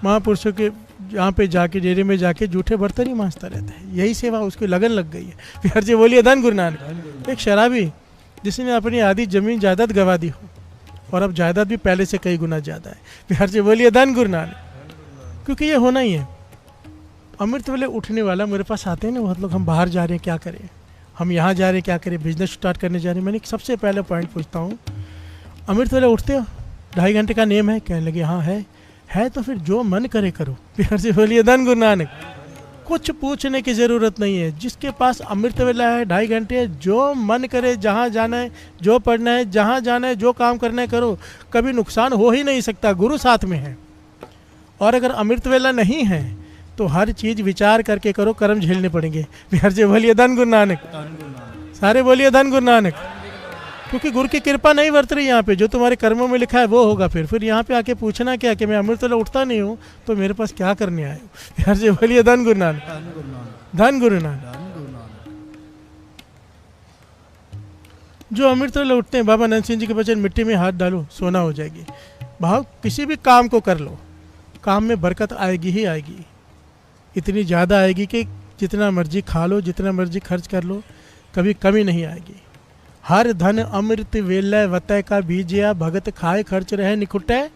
महापुरुषों के यहाँ पे जाके डेरे में जाके जूठे बर्तन ही मांजता रहता है, यही सेवा उसकी लगन लग गई है। प्यार से बोलिए धन गुरु नानक। एक शराबी जिसने अपनी आधी जमीन जायदाद गंवा दी हो और अब जायदाद भी पहले से कई गुना ज़्यादा है। प्यार से बोलिए धन गुरु नानक। क्योंकि ये होना ही है। अमृत वेले उठने वाला मेरे पास आते हैं ना बहुत लोग, हम बाहर जा रहे हैं क्या करें, हम यहाँ जा रहे हैं क्या करें, बिजनेस स्टार्ट करने जा रहे हैं। मैंने सबसे पहले पॉइंट पूछता हूँ, अमृत वेले उठते हो? 2.5 घंटे का नेम है? कहने लगे हाँ है तो फिर जो मन करे करो। प्यार से बोलिए धन गुरु नानक। कुछ पूछने की ज़रूरत नहीं है। जिसके पास अमृत वेला है, 2.5 घंटे है, जो मन करे, जहाँ जाना है, जो पढ़ना है, जहाँ जाना है, जो काम करना है करो। कभी नुकसान हो ही नहीं सकता, गुरु साथ में है। और अगर अमृत वेला नहीं है तो हर चीज़ विचार करके करो, कर्म झेलने पड़ेंगे। प्यार से बोलिए धन गुरु नानक। सारे बोलिए धन गुरु नानक। क्योंकि गुरु की कृपा नहीं बरत रही यहाँ पे, जो तुम्हारे कर्मों में लिखा है वो होगा। फिर यहाँ पे आके पूछना क्या कि मैं अमृत वेला उठता नहीं हूँ तो मेरे पास क्या करने आए हो? प्यार से बोलिए धन गुरु नानक, धन गुरु नानक। जो अमृत वेला उठते हैं, बाबा नंद सिंह जी के वचन, मिट्टी में हाथ डालो सोना हो जाएगी। भाव किसी भी काम को कर लो, काम में बरकत आएगी ही आएगी। इतनी ज़्यादा आएगी कि जितना मर्जी खा लो, जितना मर्जी खर्च कर लो, कभी कमी नहीं आएगी। हर धन अमृत वेलय वतय का बीजया, भगत खाए खर्च रहे निकुटय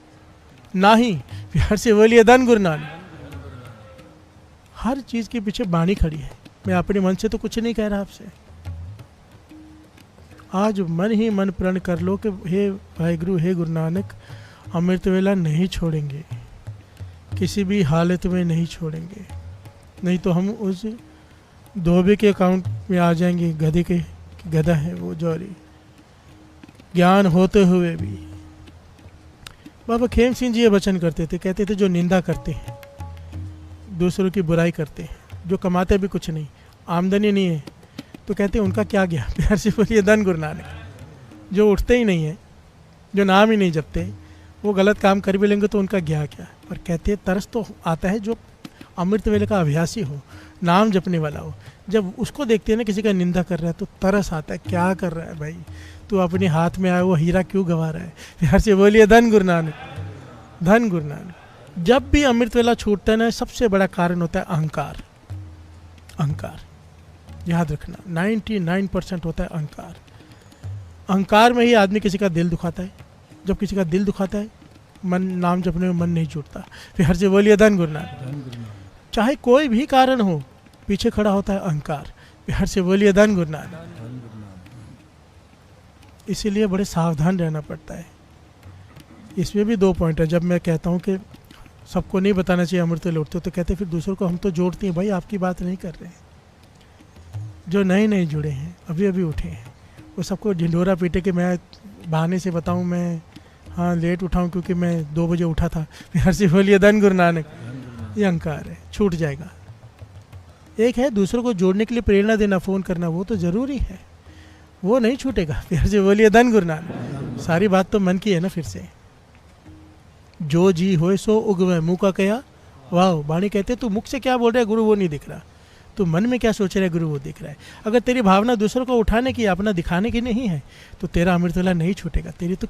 नाही। प्यार से बोलिए धन गुरु नानक। हर चीज़ के पीछे बाणी खड़ी है। मैं अपने मन से तो कुछ नहीं कह रहा आपसे। आज मन ही मन प्रण कर लो कि हे वाहिगुरु, हे गुरु नानक, अमृत वेला नहीं छोड़ेंगे, किसी भी हालत में नहीं छोड़ेंगे। नहीं तो हम उस धोबे के अकाउंट में आ जाएंगे, गधे के, गधा है वो जौहरी। ज्ञान होते हुए भी बाबा खेम सिंह जी ये वचन करते थे, कहते थे जो निंदा करते हैं, दूसरों की बुराई करते हैं, जो कमाते भी कुछ नहीं, आमदनी नहीं है, तो कहते हैं उनका क्या गया? प्यार से बोलिए धन गुरु नानक। जो उठते ही नहीं है, जो नाम ही नहीं जपते, वो गलत काम कर भी लेंगे तो उनका गया क्या? और कहते हैं तरस तो आता है जो अमृत वेले का अभ्यासी हो, नाम जपने वाला हो। जब उसको देखते हैं ना किसी का निंदा कर रहा है तो तरस आता है, क्या कर रहा है भाई, तू अपने हाथ में आया वो हीरा क्यों गंवा रहा है? प्यार से बोलिए धन गुरु नानक, धन गुरु नानक। जब भी अमृत वेला छूटता है ना, सबसे बड़ा कारण होता है अहंकार। अहंकार याद रखना, 99% होता है अहंकार। अहंकार में ही आदमी किसी का दिल दुखाता है। जब किसी का दिल दुखाता है, मन नाम जपने में मन नहीं जुड़ता। प्यार से बोलिए धन गुरु नानक। चाहे कोई भी कारण हो, पीछे खड़ा होता है अहंकार। प्यार से बोलिए धन गुरु नानक। इसीलिए बड़े सावधान रहना पड़ता है। इसमें भी 2 पॉइंट है। जब मैं कहता हूँ कि सबको नहीं बताना चाहिए अमृत वेले उठते, तो कहते फिर दूसरों को हम तो जोड़ते हैं। भाई आपकी बात नहीं कर रहे हैं। जो नए जुड़े हैं, अभी अभी उठे हैं, वो सबको ढिंढोरा पीटे कि मैं बहाने से बताऊँ मैं हाँ लेट उठाऊँ क्योंकि मैं 2 बजे उठा था। प्यार से बोलिए धन गुरु नानक। ये अहंकार है, छूट जाएगा। एक है दूसरों को जोड़ने के लिए प्रेरणा देना, फ़ोन करना, वो तो ज़रूरी है, वो नहीं छूटेगा। प्यार से बोलिए धन गुरु नानक। सारी बात तो मन की है ना। फिर से जो जी होए सो उगवे, मुँह का कया वाह। वाणी कहते तू मुख से क्या बोल रहा है गुरु वो नहीं दिख रहा, तू मन में क्या सोच रहा है गुरु वो दिख रहा है। अगर तेरी भावना दूसरों को उठाने की, अपना दिखाने की नहीं है तो तेरा अमृत वेला नहीं छूटेगा। तेरी तो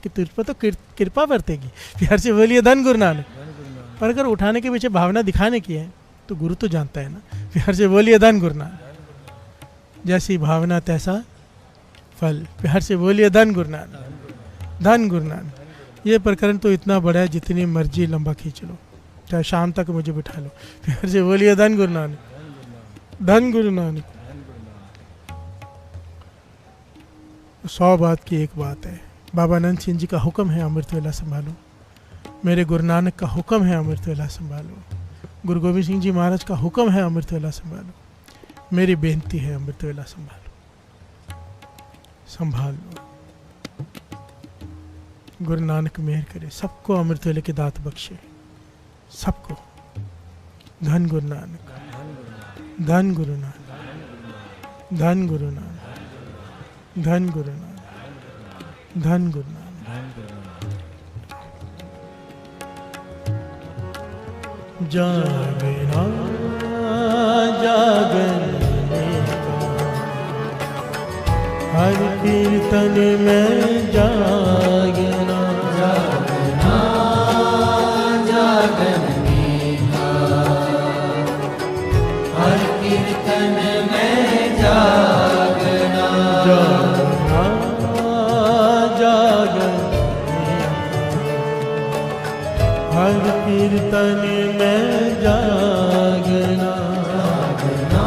कृपा बरतेगी। प्यार से बोलिए धन गुरु नानक। पर अगर उठाने के पीछे भावना दिखाने की है तो गुरु तो जानता है ना। प्यार से बोलिए धन गुरु नानक। जैसी भावना तैसा फल। प्यार से बोलिए धन गुरु नानक, धन गुरु नानक। ये प्रकरण तो इतना बड़ा है, जितनी मर्जी लंबा खींच लो, चाहे शाम तक मुझे बिठा लो। प्यार से बोलिए धन गुरु नानक, धन गुरु नानक। 100 बात की एक बात है। बाबा नंद सिंह जी का हुक्म है अमृत वेला संभालो, मेरे गुरु नानक का हुक्म है अमृत वेला संभालो, गुरु गोविंद सिंह जी महाराज का हुक्म है अमृत वेला संभालो, मेरी बेनती है अमृत वेला संभालो, संभाल लो। गुरु नानक मेहर करे, सबको अमृत वेले की दात बख्शे, सबको। धन गुरु नानक, धन गुरु नानक, धन गुरु नानक, धन गुरु नानक, धन गुरु नानक। जागना जागने का, हर कीर्तन में जागना, जागना जागने का, हर कीर्तन में जागना, जागना जागने का, हर कीर्तन में जागना, जागना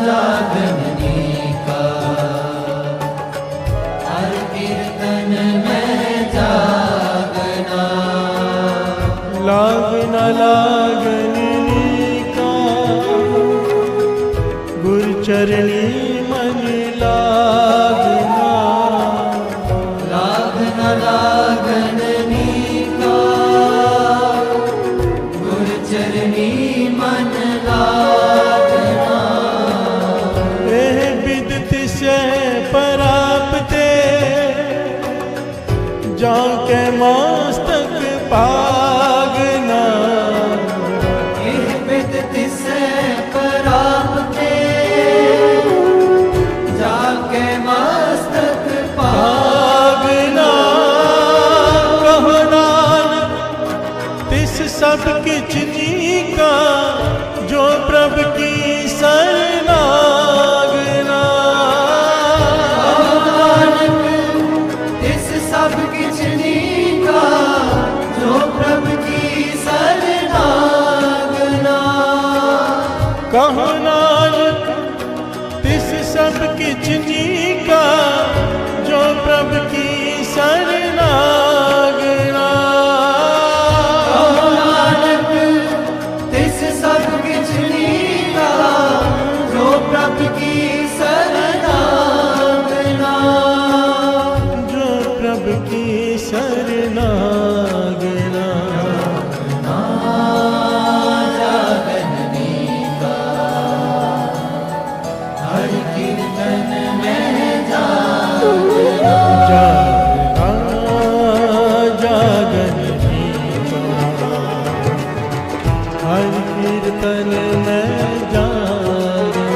जागने का, हर कीर्तन में जागना, लागना लागनी का, गुरु चरणी मन लागना, लागना लागनी का, गुरु चरणी मन लागना, एह विदित से परापते, जाके मस्तक पागना, इह विदित से परापते, जाके मस्तक पागना। कहो नानक तिस सब किछ नीका, जो प्रभु की शरणागना, नानक इस सब किछ नीका, जो प्रभु की शरणागना, कहो नानक तिस सब किछ नीका, जो प्रभु की शरणागना, नानक तिस सब किछ नीका, जो प्रभु की शरणागना, जो प्रभु की शरणागना, जागने का, हर कीर्तन में जागना, जागना जागने का, हर कीर्तन में जागना,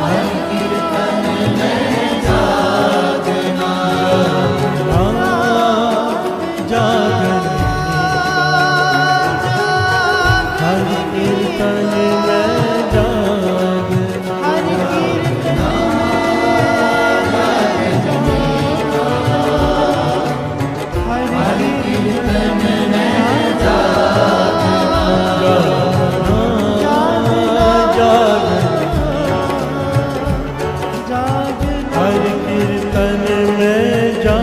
हर कीर्तन में जागना, जागने का, हर कीर्तन में जागना, हर कीर्तन में हर कीर्तन में जा